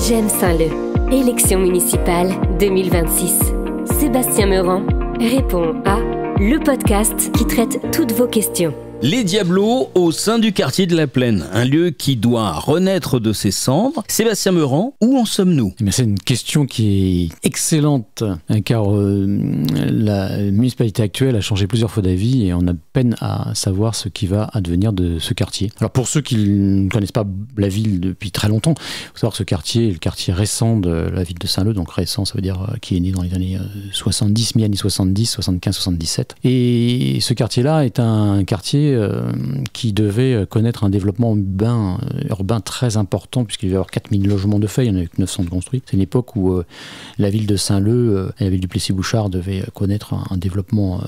J'aime Saint-Leu. Élection municipale 2026. Sébastien Meurant répond à le podcast qui traite toutes vos questions. Les Diablos au sein du quartier de la Plaine, un lieu qui doit renaître de ses cendres. Sébastien Meurant, où en sommes-nous ? C'est une question qui est excellente, car la municipalité actuelle a changé plusieurs fois d'avis et on a peine à savoir ce qui va advenir de ce quartier. Alors pour ceux qui ne connaissent pas la ville depuis très longtemps, il faut savoir que ce quartier est le quartier récent de la ville de Saint-Leu, donc récent ça veut dire qui est né dans les années 70, mi-années 70, 75, 77. Et ce quartier-là est un quartier qui devait connaître un développement urbain très important, puisqu'il devait y avoir 4000 logements de fait, il y en avait que 900 de construits. C'est une époque où la ville de Saint-Leu et la ville du Plessis-Bouchard devaient connaître un développement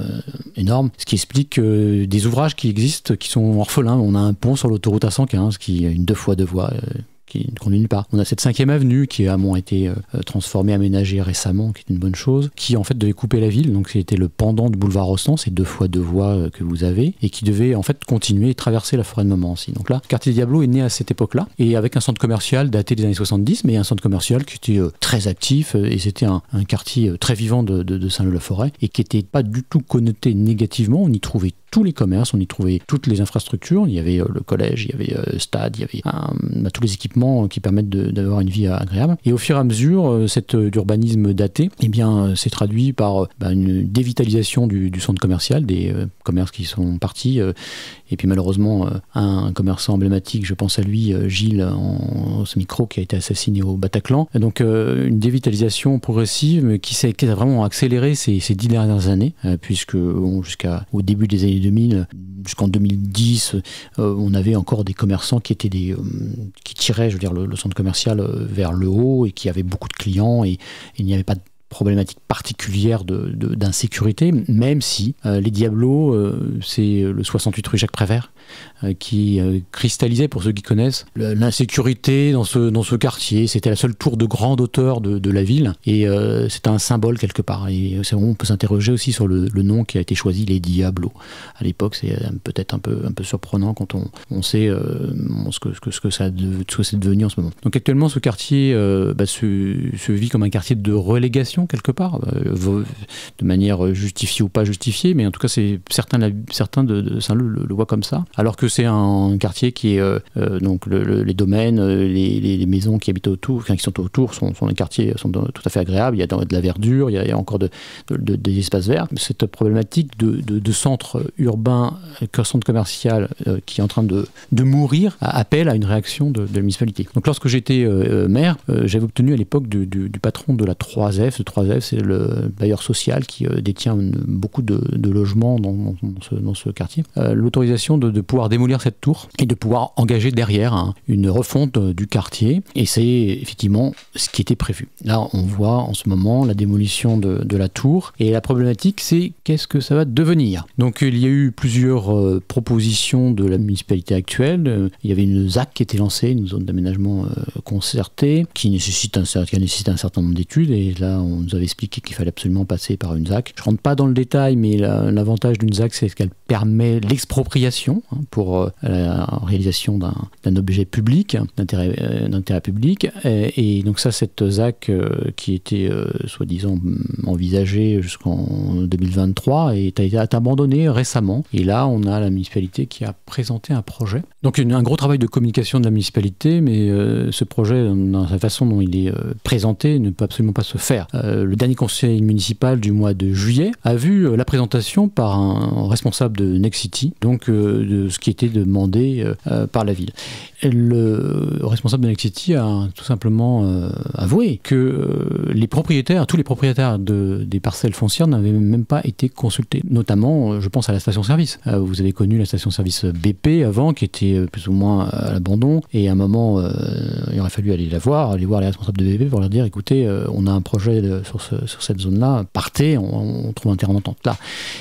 énorme, ce qui explique des ouvrages qui existent, qui sont orphelins. On a un pont sur l'autoroute A115 qui a une 2 fois 2 voies, qui ne conduit nulle part. On a cette 5e avenue qui a été transformée, aménagée récemment, qui est une bonne chose, qui en fait devait couper la ville, donc c'était le pendant du boulevard Rostand, ces 2 fois 2 voies que vous avez, et qui devait en fait continuer et traverser la forêt de Montmorency. Donc là, le quartier des Diablos est né à cette époque-là, et avec un centre commercial daté des années 70, mais un centre commercial qui était très actif, et c'était un quartier très vivant de Saint-Leu-la-Forêt, et qui n'était pas du tout connoté négativement. On y trouvait tous les commerces, on y trouvait toutes les infrastructures, il y avait le collège, il y avait le stade, il y avait tous les équipements qui permettent d'avoir une vie agréable. Et au fur et à mesure, cet urbanisme daté s'est traduit par une dévitalisation du centre commercial, des commerces qui sont partis, et puis malheureusement un commerçant emblématique, je pense à lui, Gilles en ce micro, qui a été assassiné au Bataclan. Donc une dévitalisation progressive qui a vraiment accéléré ces 10 dernières années, puisque jusqu'au début des années 2000, jusqu'en 2010, on avait encore des commerçants qui tiraient, le centre commercial vers le haut et qui avaient beaucoup de clients, et il n'y avait pas de problématique particulière d'insécurité, même si les Diablos, c'est le 68 rue Jacques Prévert, qui cristallisait, pour ceux qui connaissent, l'insécurité dans ce quartier. C'était la seule tour de grande hauteur de la ville, et c'est un symbole quelque part. Et on peut s'interroger aussi sur le nom qui a été choisi, les Diablos. À l'époque, c'est peut-être un peu surprenant quand on sait ce que c'est devenu en ce moment. Donc actuellement, ce quartier se vit comme un quartier de relégation quelque part, de manière justifiée ou pas justifiée, mais en tout cas, certains de Saint-Leu le voient comme ça. Alors que c'est un quartier qui est donc les domaines, les maisons qui habitent autour, qui sont autour, sont des quartiers sont tout à fait agréables. Il y a de la verdure, il y a encore des espaces verts. Cette problématique de centre urbain, centre commercial qui est en train de mourir appelle à une réaction de la municipalité. Donc lorsque j'étais maire, j'avais obtenu à l'époque du patron de la 3F. Le 3F, c'est le bailleur social qui détient beaucoup de logements dans ce quartier, l'autorisation de pouvoir démolir cette tour et de pouvoir engager derrière une refonte du quartier. Et c'est effectivement ce qui était prévu. Là, on voit en ce moment la démolition de la tour, et la problématique, c'est qu'est-ce que ça va devenir. Donc il y a eu plusieurs propositions de la municipalité actuelle. Il y avait une ZAC qui était lancée, une zone d'aménagement concertée, qui a nécessité un certain nombre d'études, et là on nous avait expliqué qu'il fallait absolument passer par une ZAC. Je ne rentre pas dans le détail, mais l'avantage d'une ZAC, c'est qu'elle permet l'expropriation pour la réalisation d'un objet public, d'intérêt public. Et donc cette ZAC qui était soi-disant envisagée jusqu'en 2023 a été abandonnée récemment. Et là, on a la municipalité qui a présenté un projet. Donc un gros travail de communication de la municipalité, mais ce projet, dans la façon dont il est présenté, ne peut absolument pas se faire. Le dernier conseil municipal du mois de juillet a vu la présentation par un responsable de Nexity, donc de ce qui était demandé par la ville. Le responsable de Nexity a tout simplement avoué que tous les propriétaires des parcelles foncières n'avaient même pas été consultés. Notamment, je pense à la station-service. Vous avez connu la station-service BP avant, qui était plus ou moins à l'abandon, et à un moment, il aurait fallu aller voir les responsables de BP pour leur dire, écoutez, on a un projet sur cette zone-là, partez, on trouve un terrain d'entente là.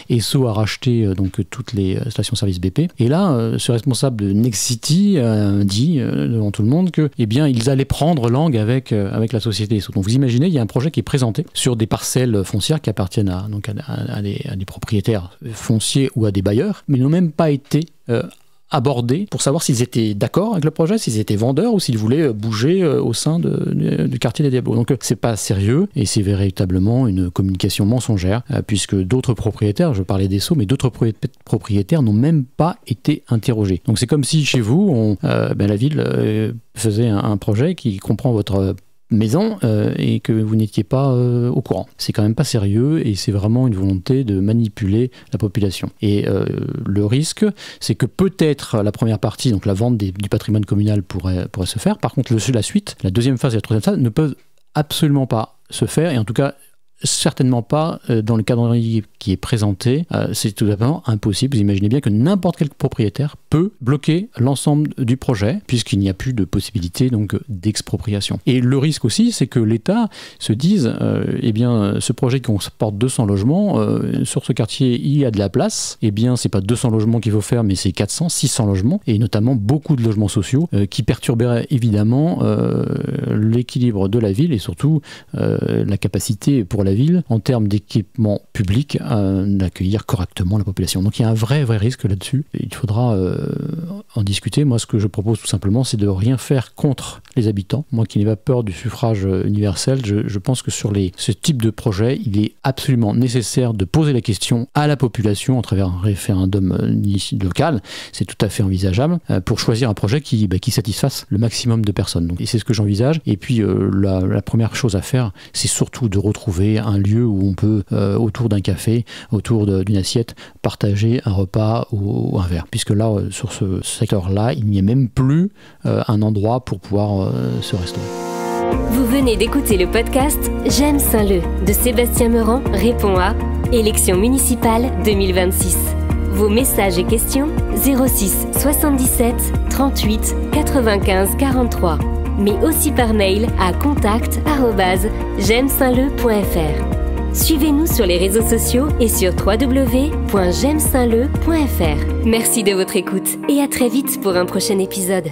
Esso a racheté donc toutes les stations-service BP, et là, ce responsable de Nexity dit devant tout le monde que, ils allaient prendre langue avec la société Esso. Donc vous imaginez, il y a un projet qui est présenté sur des parcelles foncières qui appartiennent à des propriétaires fonciers ou à des bailleurs, mais n'ont même pas été aborder pour savoir s'ils étaient d'accord avec le projet, s'ils étaient vendeurs ou s'ils voulaient bouger au sein du quartier des Diablotins. Donc c'est pas sérieux et c'est véritablement une communication mensongère puisque d'autres propriétaires, je parlais des Sceaux, mais d'autres propriétaires n'ont même pas été interrogés. Donc c'est comme si chez vous, la ville faisait un projet qui comprend votre maison et que vous n'étiez pas au courant. C'est quand même pas sérieux et c'est vraiment une volonté de manipuler la population. Et le risque, c'est que peut-être la première partie, donc la vente du patrimoine communal pourrait se faire. Par contre, la suite, la deuxième phase et la troisième phase ne peuvent absolument pas se faire et en tout cas certainement pas dans le calendrier qui est présenté. C'est tout simplement impossible. Vous imaginez bien que n'importe quel propriétaire peut bloquer l'ensemble du projet puisqu'il n'y a plus de possibilité donc d'expropriation. Et le risque aussi, c'est que l'État se dise ce projet qui comporte 200 logements, sur ce quartier, il y a de la place. C'est pas 200 logements qu'il faut faire, mais c'est 400, 600 logements et notamment beaucoup de logements sociaux qui perturberaient évidemment l'équilibre de la ville et surtout la capacité pour la ville, en termes d'équipement public, d'accueillir correctement la population. Donc il y a un vrai risque là-dessus. Il faudra en discuter. Moi, ce que je propose tout simplement, c'est de rien faire contre les habitants. Moi qui n'ai pas peur du suffrage universel, je pense que sur ce type de projet, il est absolument nécessaire de poser la question à la population à travers un référendum local. C'est tout à fait envisageable pour choisir un projet qui satisfasse le maximum de personnes. Donc, et c'est ce que j'envisage. Et puis la première chose à faire, c'est surtout de retrouver un lieu où on peut, autour d'un café, autour d'une assiette, partager un repas ou un verre. Puisque là, sur ce secteur-là, il n'y a même plus un endroit pour pouvoir se restaurer. Vous venez d'écouter le podcast J'aime Saint-Leu de Sébastien Meurant répond à Élections municipales 2026. Vos messages et questions 06 77 38 95 43. Mais aussi par mail à contact@j'aimesaintleu.fr. Suivez-nous sur les réseaux sociaux et sur www.j'aimesaintleu.fr. Merci de votre écoute et à très vite pour un prochain épisode.